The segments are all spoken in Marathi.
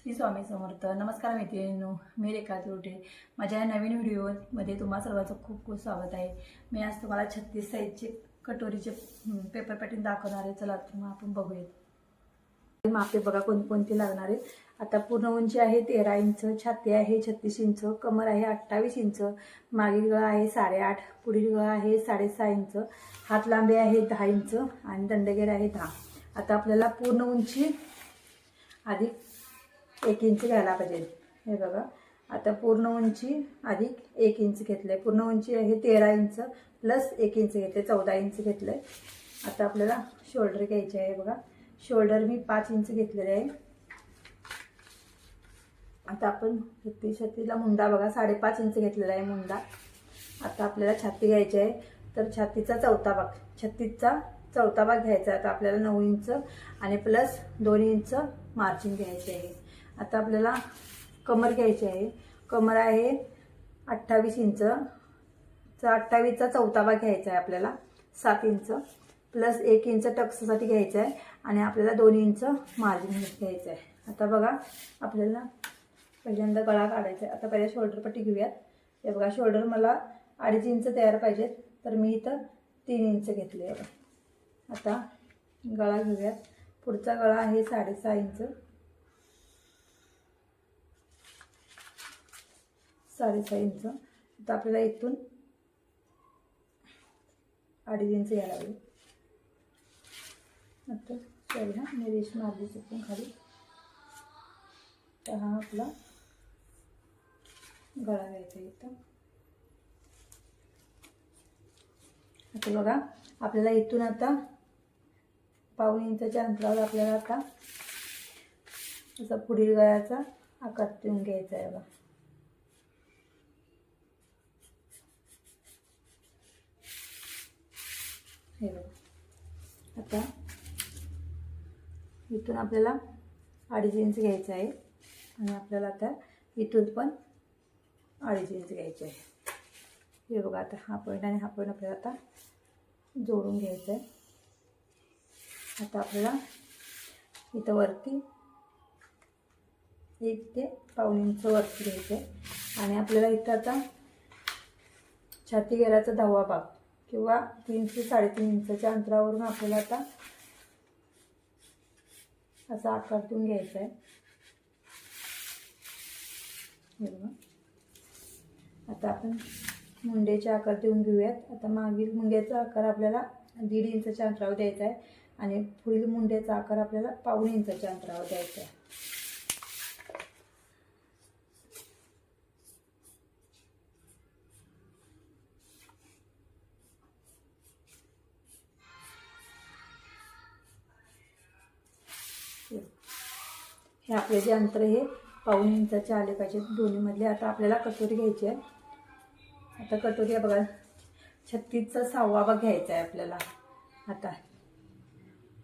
श्री स्वामी समर्थ. नमस्कार मैत्रिणींनो, मी रेखा तुरटे. माझ्या या नवीन व्हिडिओमध्ये तुम्हा सर्वांचं खूप खूप स्वागत आहे. मी आज तुम्हाला 36 साईजचे कटोरीचे पेपर पॅटर्न दाखवणार आहे. चला तर मग आपण बघूयात. मापे बघा कोणकोणते लागणार आहेत. आता पूर्ण उंची आहे 13 इंच, छाती आहे 36 इंच, कमर आहे 28 इंच, मागील गळा आहे 8.5, पुढील गळा आहे 6.5 इंच, हात लांबी आहे 10 इंच आणि दंडगेर आहे 10. आता आपल्याला पूर्ण उंची अधिक 1 इंच घ्यायला पाहिजे. हे बघा, आता पूर्ण उंची अधिक 1 इंच घेतले. पूर्ण उंची आहे 13 इंच प्लस 1 इंच घेतले, 14 इंच घेतले. आता आपल्याला शोल्डर घ्यायचे आहे. बघा, शोल्डर मी 5 इंच घेतलेले आहे. आता आपण छातीला मुंडा बघा 5.5 इंच घेतलेला आहे मुंडा. आता आपल्याला छाती घ्यायची आहे, तर छातीचा चौथा भाग, 36चा चौथा भाग घ्यायचा. आता आपल्याला 9 इंच आणि प्लस 2 इंच मार्जिन घ्यायचे आहे. आता आपल्याला कमर घ्यायची आहे. कमर आहे 28 इंच, 28चा चौथा भाग घ्यायचा आहे आपल्याला, 7 इंच प्लस 1 इंच टक्ससाठी घ्यायचं आहे आणि आपल्याला 2 इंच मार्जिन घ्यायचं आहे. आता बघा, आपल्याला पहिल्यांदा गळा काढायचा आहे. आता पहिल्या शोल्डर पट्टी घेऊयात. हे बघा, शोल्डर मला 2.5 इंच तयार पाहिजेत, तर मी इथं 3 इंच घेतले आहे. आता गळा घेऊयात. पुढचा गळा आहे 6.5 इंच, 6.5 इंच. आता आपल्याला इथून 2.5 इंच घ्यायला लागेल. आता सॉरी मी रेश मारली चुकून खाली. तर हा आपला गळा घ्यायचा इथं. आता बघा, आपल्याला इथून आता 1.5 इंचच्या अंतरावर आपल्याला आता असा पुढील गळ्याचा आकार देऊन घ्यायचा आहे. बघा, हे बघा. आता इथून आपल्याला 2.5 इंच घ्यायचं आहे आणि आपल्याला आता इथून पण 2.5 इंच घ्यायचे आहे. हे बघा, आता हा पॉईंट आणि हा पॉईंट आपल्याला आता जोडून घ्यायचं आहे. आता आपल्याला इथं वरती 1 ते 1.5 इंच वरती घ्यायचं आहे आणि आपल्याला इथं आता छाती घेराचा 10वा भाग किंवा 3 ते 3.5 इंचच्या अंतरावरून आपल्याला आता असा आकार देऊन घ्यायचा आहे. हे बघा, आता आपण मुंडेचा आकार देऊन घेऊयात. आता मागील मुंड्याचा आकार आपल्याला 1.5 इंचच्या अंतरावर द्यायचा आहे आणि पुढील मुंड्याचा आकार आपल्याला 1.5 इंचच्या अंतरावर द्यायचा आहे. हे आपले जे अंतर हे 1.5 इंचाचे आले पाहिजे दोन्हीमधले. आता आपल्याला कटोरी घ्यायची आहे. आता कटोरी बघा, 36चा 6वा भाग घ्यायचा आहे आपल्याला. आता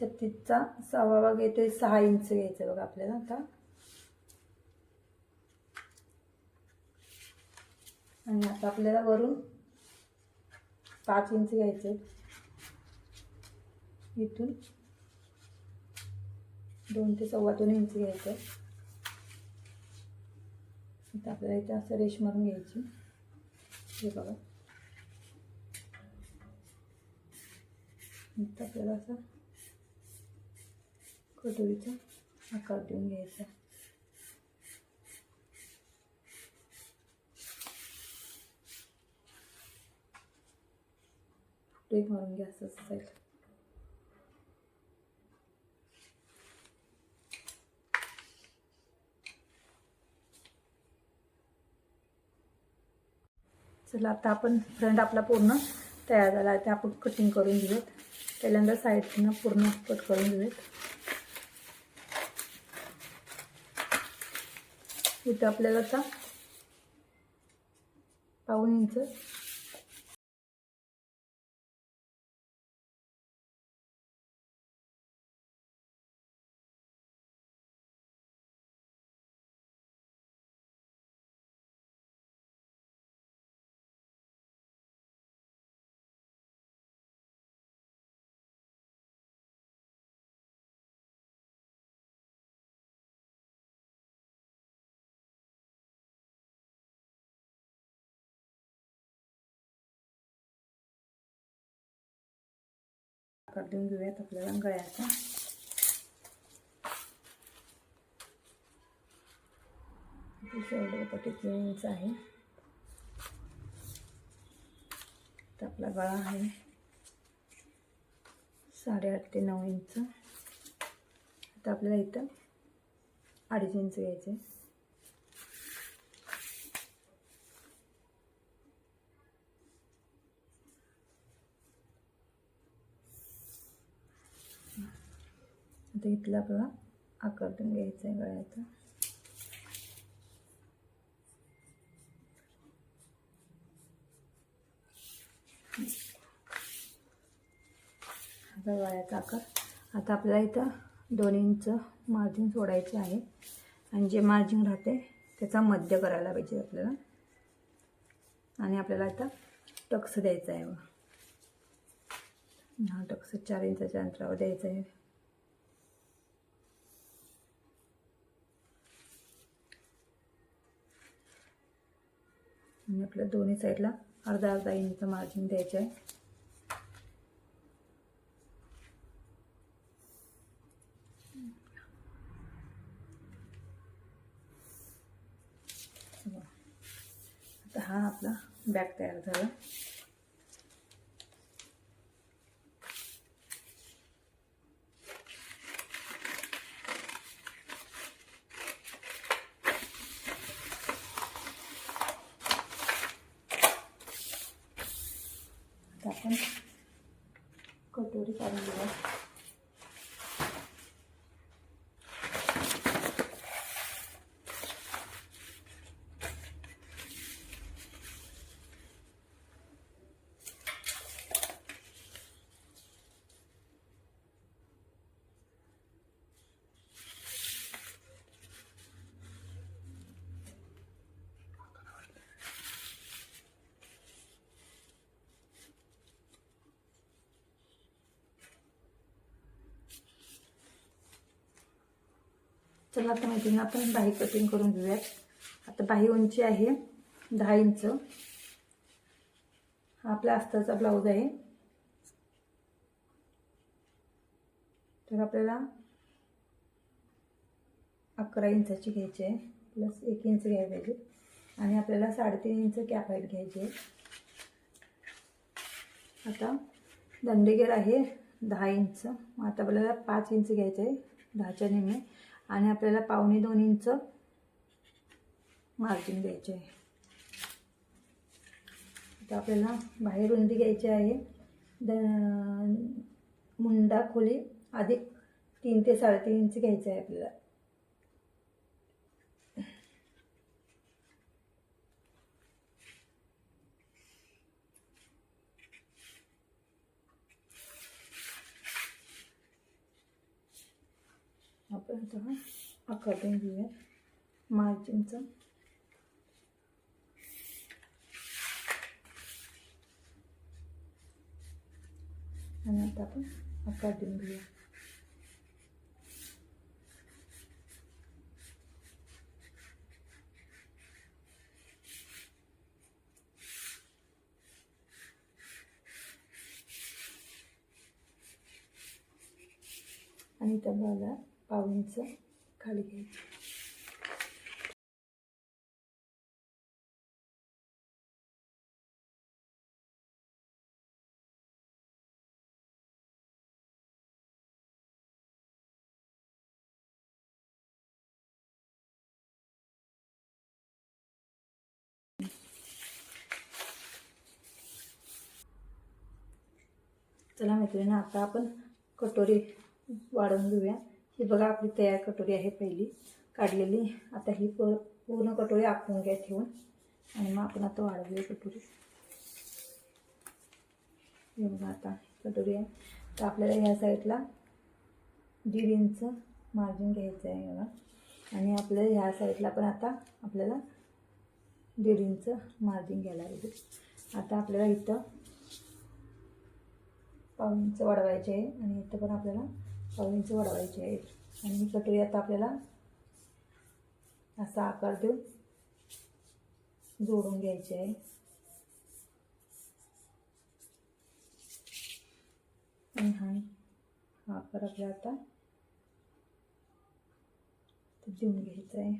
36चा 6वा भाग येते 6 इंच घ्यायचं बघा आपल्याला. आता आणि आता आपल्याला वरून 5 इंच घ्यायचे. इथून 2 ते 2.25 इंच घ्यायचं. आता आपल्याला इथे असं रेश मारून घ्यायची. हे बघा, इथं आपल्याला असा कटोरीचा आकार देऊन घ्यायचा. ब्रेक मारून घ्या, असं असेल. चला, आता आपण फ्रंट आपला पूर्ण तयार झाला आहे. ते आपण कटिंग करून घेऊयात. पहिल्यांदा साईडनं पूर्ण कट करून घेऊयात. इथं आपल्याला आता 1.5 इंच आकार देऊन घेऊयात आपल्याला गळ्याचा. शोल्डर पट्टी 3 इंच आहे. तर आपला गळा आहे 8.5 ते 9 इंच. आता आपल्याला इथं 2.5 इंच घ्यायचे. आता इथला आपल्याला आकार देऊन घ्यायचा आहे गळ्याचा. आता गळ्याचा आकार. आता आपल्याला इथं 2 इंच मार्जिन सोडायचे आहे आणि जे मार्जिन राहते त्याचा मध्य करायला पाहिजे आपल्याला. आणि आपल्याला आता टक्स द्यायचा आहे. हा टक्स 4 इंचाच्या अंतरावर द्यायचा आहे. आणि आपल्या दोन्ही साईडला अर्धा इंच मार्जिन द्यायचं आहे. आता हा आपला बॅग तयार झाला. आता आपण कटोरी काढून घेऊया. चला आता मैत्रिणी आपण बाही कटिंग करून घेऊयात. आता बाही उंची आहे 10 इंच. हा आपला अस्तरचा ब्लाऊज आहे. तर आपल्याला 11 इंचाची घ्यायची आहे प्लस 1 इंच घ्यायला पाहिजे. आणि आपल्याला 3.5 इंच कॅप हाईट घ्यायची आहे. आता दंडगेर आहे 10 इंच. आता आपल्याला 5 इंच घ्यायचे आहे 10च्या निम्मे. आणि आपल्याला 1.25-2 इंच मार्जिन द्यायचे आहे. आता आपल्याला बाहेर रुंदी घ्यायची आहे मुंडा खोली अधिक 3 ते 3.5 इंच घ्यायचं आहे आपल्याला. आपण आता हा आकार देऊन घेऊया मार्जिनचा. आणि आता आपण आकार देऊन घेऊया. आणि त्या बाला 1.5 इंच खाली घ्यायचं. चला मैत्रिणी आता आपण कटोरी वाढवून घेऊया. ही बघा आपली तयार कटोरी आहे पहिली काढलेली. आता ही पूर्ण कटोरी आखून घ्या ठेवून आणि मग आपण आता वाढवूया कटोरी. हे बघा आता कटोरी आहे. तर आपल्याला ह्या साईडला 1.5 इंच मार्जिन घ्यायचं आहे बघा. आणि आपल्याला ह्या साईडला पण आता आपल्याला 1.5 इंच मार्जिन घ्यायला पाहिजे. आता आपल्याला इथं 1.5 इंच वाढवायचे आहे आणि इथं पण आपल्याला 1.5 इंच वाढवायचे आहे. आणि ही कटोरी आता आपल्याला असा आकार देऊन जोडून घ्यायचे आहे. आणि हा आकार आपल्याला आता देऊन घ्यायचा आहे.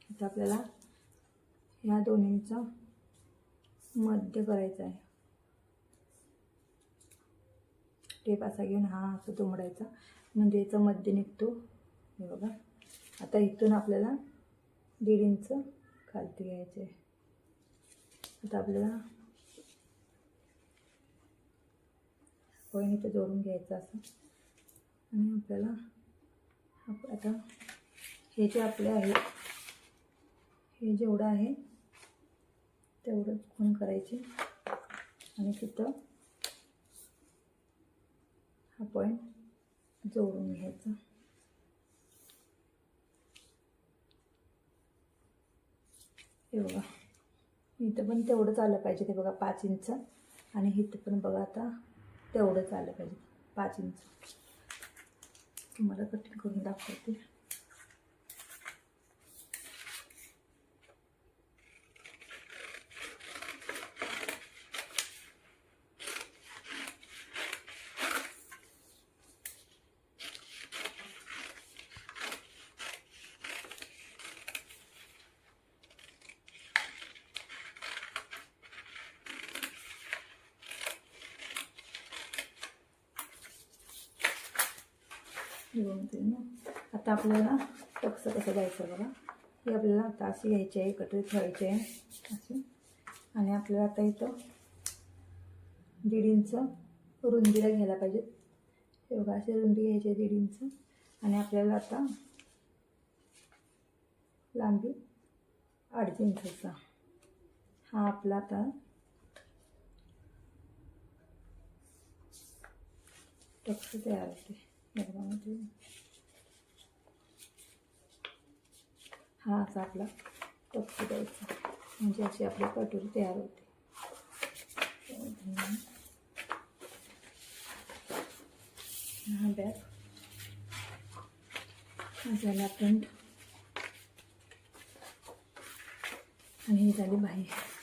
आता आपल्याला ह्या दोन्हींचा मध्य करायचा आहे. टेप असा घेऊन हा असं दुमडायचा म्हणजे याचा मध्य निघतो. हे बघा, आता इथून आपल्याला 1.5 इंच खालती घ्यायचे आहे. आता आपल्याला पॉईंट इथं जोडून घ्यायचं असं आणि आपल्याला आता हे जे आपले आहे हे जेवढं आहे तेवढं खूण करायचे आणि तिथं हा पॉईंट जोडून घ्यायचा. हे बघा, इथं पण तेवढंच आलं पाहिजे. ते बघा 5 इंच आणि इथं पण बघा आता तेवढंच आलं पाहिजे 5 इंच. तुम्हाला कटिंग करून दाखवते. आता आपल्याला टक्स कसं जायचं बघा. हे आपल्याला आता अशी घ्यायची आहे, कटोरी ठेवायची आहे अशी आणि आपल्याला आता इथं 1.5 इंच रुंदीला घ्यायला पाहिजे. हे बघा, अशी रुंदी घ्यायची आहे 1.5 इंच आणि आपल्याला आता लांबी 2.5 इंचाचा हा आपला आता टक्स तयार होते. हा असा आपला टक्स द्यायचा म्हणजे अशी आपली कटोरी तयार होते. हा बॅग झाला फ्रंट आणि ही झाली बाहेर.